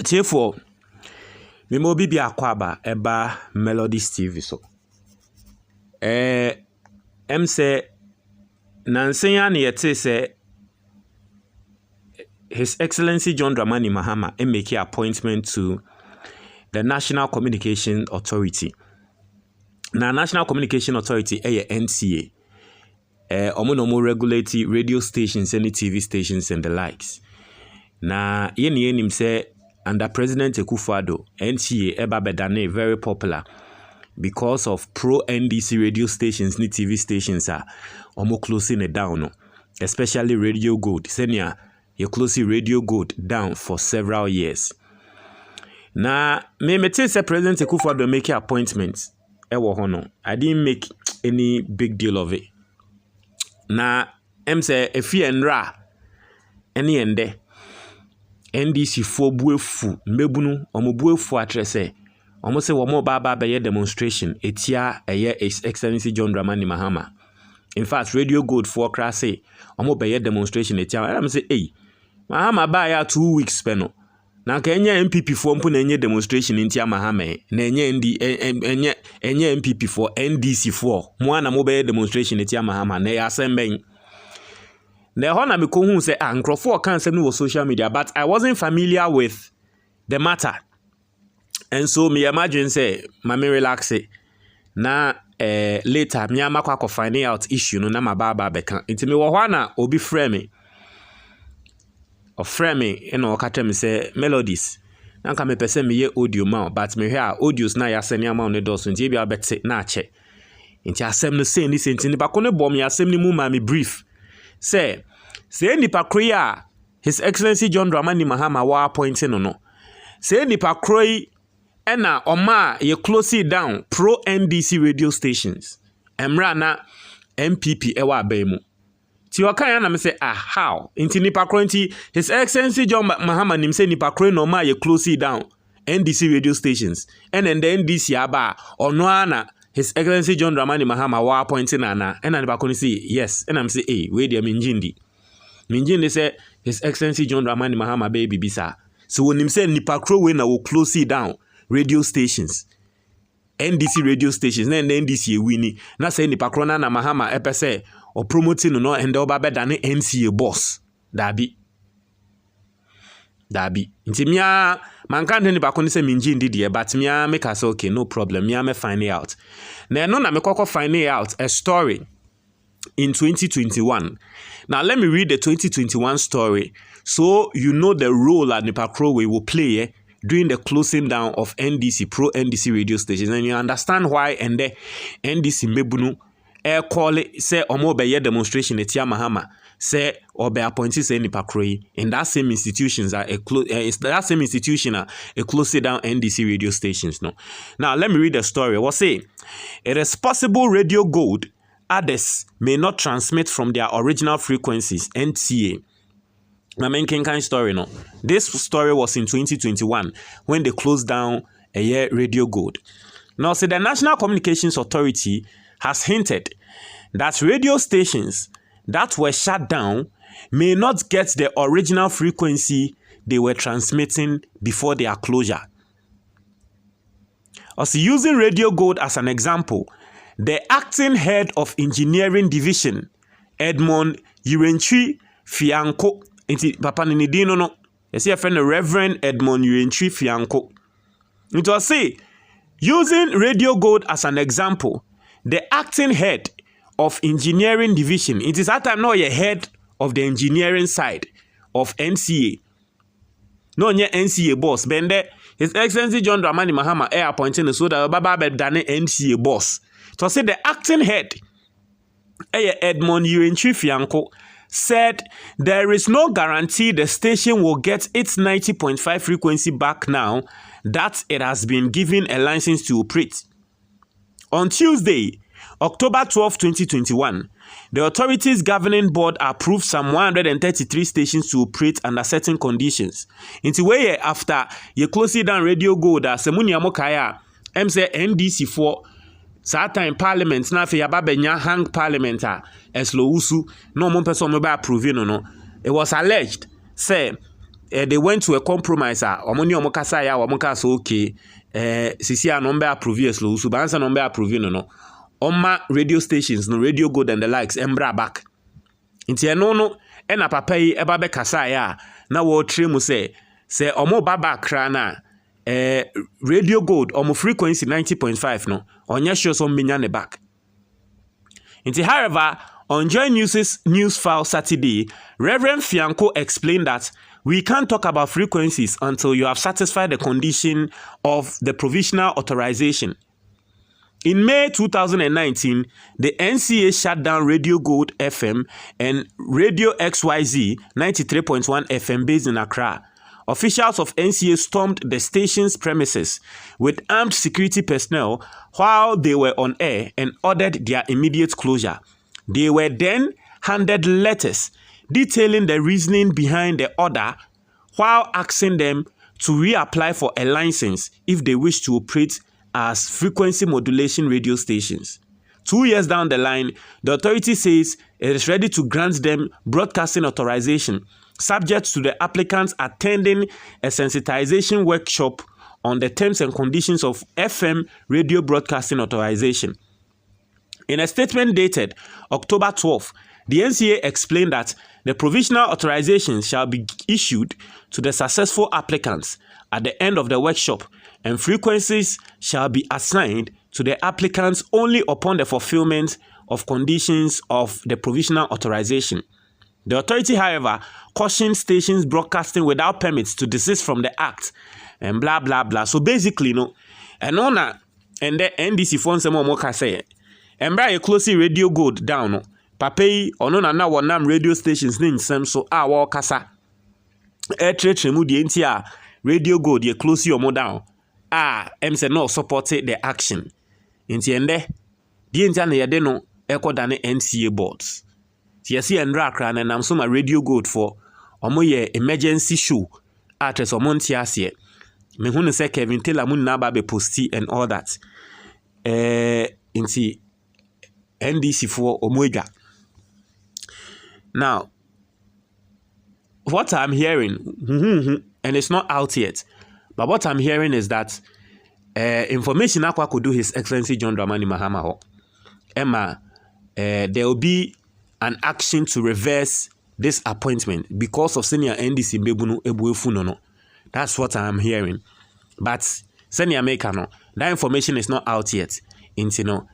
Therefore, me mo bibi akwaba eba Melodies TV so. Say Nansenya ne yete say His Excellency John Dramani Mahama make appointment to the National Communication Authority. Now, National Communication Authority NCA. Omo regulate radio stations, any TV stations and the likes. Na yen say under President Akufo-Addo, NCA eba bedane very popular because of pro NDC radio stations, ni TV stations are omo closing it down, no? Especially Radio Gold. Senior, you closing Radio Gold down for several years. Na me say President Akufo-Addo make appointments. I didn't make any big deal of it. Na say if you enra any ende NDC for buefu mbebunu omo buefu atrese omo se womo baba be demonstration etia His Excellency John Dramani Mahama. In fact, Radio Gold for kra say omo be demonstration etia am say Mahama ba ya 2 weeks peno na ka enye MPP for mpu na enye demonstration etia Mahama na enye MPP for NDC for mo na mo be demonstration etia Mahama na ya semben. Na ho na me ko hu say nkrofo kan say no social media, but I wasn't familiar with the matter. And so me imagine say me relax it. Na later me amakwa finding out issue no na mababa beka. Nti me wo ho na obi frame me. O frame me eno okata me say Melodies. Na nka me pese me ye audio ma, but me hear audios na ya send ya ma on do so nti bia bete na ache. Nti asem no say ni senti ni ba ko ne bom ya asem ni mu ma me brief. Say nipa kroya His Excellency John Dramani Mahama wa appointing no. Say nipa kroyi ena oma ye close it down pro NDC radio stations. Emra na MPP ewa abemu. Ti wakaya na me say how? Inti nipa kroyi His Excellency John Mahama nim say nipa kroyi no ma ye close it down NDC radio stations. And then the NDC aba ono ana His Excellency John Dramani Mahama wa appointing ana. And nipa kroyi say yes. And I'm say we dey minjindi. Minjindi say His Excellency John Dramani Mahama baby bisa. So when him say nipa kroyi na will close it down radio stations, NDC radio stations, na NDC wini. Na say nipa kroyi na Mahama epese or promoting no and oba better than NCA boss. Dabi. Inti miya mankante nipa kroyi say minjindi die, but miya make us okay, no problem. Miya me find it out. Na no na me koko find it out a story in 2021. Now let me read the 2021 story so you know the role that nipa kroyi will play during the closing down of NDC pro NDC radio stations, and you understand why and the NDC mebunu call it say omo be demonstration etia Mahama say or be appointed say nipa kroyi in that same institutions are that same institution are closing down NDC radio stations. No. Now let me read the story. What say it is possible Radio Gold others may not transmit from their original frequencies, NCA. My main kind story, no. This story was in 2021 when they closed down a year Radio Gold. Now, so the National Communications Authority has hinted that radio stations that were shut down may not get the original frequency they were transmitting before their closure. Also, using Radio Gold as an example, the acting head of engineering division, Edmond Yurenchi Fianco, Papa Nidino no, you see a friend, Reverend Edmond Yurenchi Fianco. It was say, using Radio Gold as an example, the acting head of engineering division, it is at time now a head of the engineering side of NCA. No, nye NCA boss, bende His Excellency John Dramani Mahama appointing so that Baba Dane NCA boss. So say the acting head, Edmond Yurenchi Fianco, said there is no guarantee the station will get its 90.5 frequency back now that it has been given a license to operate. On Tuesday, October 12, 2021, the authorities governing board approved some 133 stations to operate under certain conditions. Into way after you close it down Radio Gold, Semuni Amokaya, say NDC for certain parliament na fe yababenya hang parliament eslo usu no mo person mo ba approve no. It was alleged say they went to a compromise. Omoni omokasa ya omokasa okay. Sisi anombe approve yes lo. Subansa nombe approve no. Oma radio stations no Radio Good and the likes embra back. Inti eno ena papa yi eba be kasa ya na wo tre mu se omo baba kra na Radio Good omo frequency 90.5 no. Onye sure so menya ne back. Inti however, on Joy News File Saturday, Reverend Fianco explained that we can't talk about frequencies until you have satisfied the condition of the provisional authorization. In May 2019, the NCA shut down Radio Gold FM and Radio XYZ 93.1 FM based in Accra. Officials of NCA stormed the station's premises with armed security personnel while they were on air and ordered their immediate closure. They were then handed letters detailing the reasoning behind the order while asking them to reapply for a license if they wish to operate as frequency modulation radio stations. 2 years down the line, the authority says it is ready to grant them broadcasting authorization, subject to the applicants attending a sensitization workshop on the terms and conditions of FM radio broadcasting authorization. In a statement dated October 12, the NCA explained that the provisional authorization shall be issued to the successful applicants at the end of the workshop, and frequencies shall be assigned to the applicants only upon the fulfillment of conditions of the provisional authorization. The authority, however, cautioned stations broadcasting without permits to desist from the act and blah blah blah. So basically, no, and on and the NDC funds some more say. Embra ye closely Radio Gold down no. Papei ono na wonam radio stations ni nsem so wo kasa. Tretre mu die nti a Radio Gold ye closely omo down. Em say no support the action. Nti ende die nti na ye de no ekoda ne NCA boards. Ti yesi endra kra na nam so ma Radio Gold for omo ye emergency show atres omo nti ase. Me hu ne say Kevin Taylor mu na ba be posti and all that. Nti NDC for Omega. Now, what I'm hearing, and it's not out yet, but what I'm hearing is that information Aqua could do His Excellency John Dramani Mahama. Emma, there will be an action to reverse this appointment because of senior NDC Mbebunu Ebuefunono. That's what I'm hearing. But senior Maker no, that information is not out yet. Into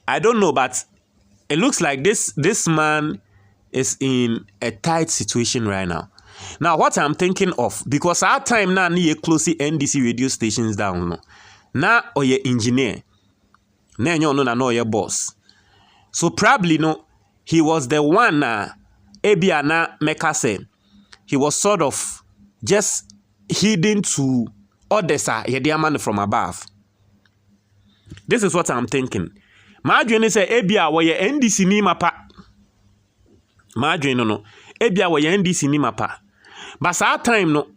I don't know, but it looks like this man is in a tight situation right now. Now, what I'm thinking of, because our time now near closely NDC radio stations down no. Now or your engineer, now you know your boss. So probably no, he was the one Ebiana Mekase. He was sort of just hidden to others man from above. This is what I'm thinking. Madwene say ebia wo ye NDC ni mapa. Madwene no ebia wo ye NDC ni mapa. But that time no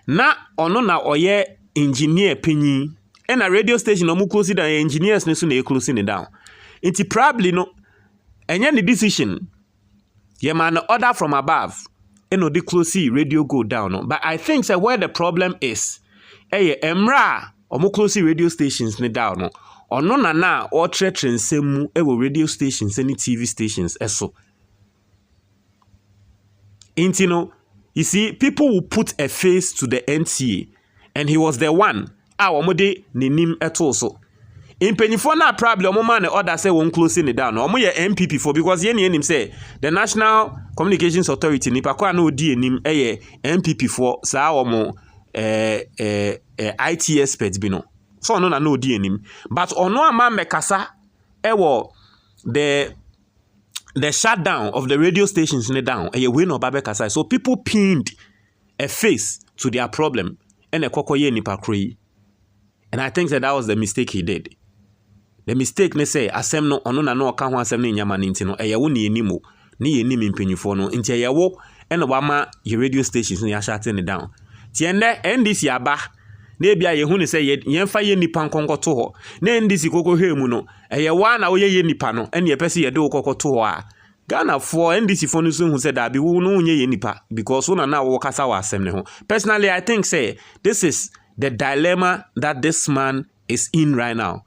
na ono na oye engineer penyi and a radio station no mu close down engineers ne so na close ne down. It probably no enye the decision. Ye man order from above. No the close Radio go down no. But I think say where the problem is emra omo close radio stations ne down no. Ono na o tretre nsemu ewo radio stations and TV stations eso. Intino, you see, people will put a face to the NCA, and he was the one. Omode ninim eto so. In penifo na problem omo man order say won closing it down. Omo ye MPP for because ye nim say the National Communications Authority nipa kwa na odi enim MPP for sa omo IT experts bi no. So no na no di enim, but ono ama mekasa ewo the shutdown of the radio stations in down we no babe kasa. So people pinned a face to their problem and a kokoye nipa kroi. And I think that was the mistake he did. The mistake ne say asem no ono na no ka ho asem ne nyama ne ntino wo ne enimo ne enim mpanyufo no nti wo ene wama your radio stations ne ya shutting down. Ti ende NDC aba na ebia ye hu ne say yemfa ye nipa nkonkoto ho na NDC kokko hwemu no wa na wo ye nipa no ene ye pese ye de kokkoto ho a Ghana for NDC for nusu who said that be who no nye nipa because una na wo kasa wa asem ne ho. Personally, I think say this is the dilemma that this man is in right now.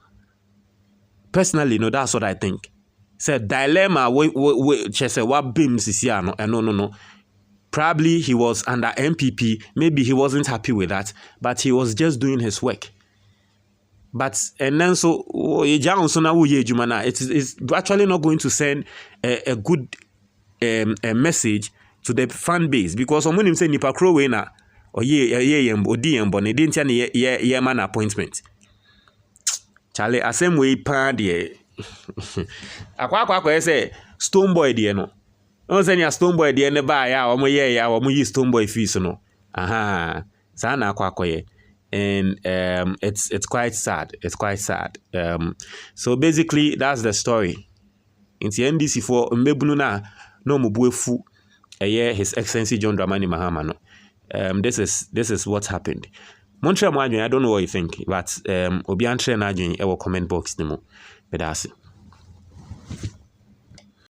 Personally, no, that's what I think. Say dilemma we chese wa bim sisi ano no. Probably he was under MPP, maybe he wasn't happy with that, but he was just doing his work. But and then so it's actually not going to send a good a message to the fan base because someone him say nipa crow we na or odi didn't man appointment. Charlie, same way pan de akwa say Stone Boy de no. No say ya Stone Boy de ne ba ya omo yi Stone Boy fees no. Aha. Sa na akwa ye. And it's quite sad. It's quite sad. So basically that's the story. In the NDC for mbebunu na no mubuefu His Excellency John Dramani Mahama no. This is what happened. Montreal, I don't know what you think, but obi antre na adwen e comment box ni mo. Bedase.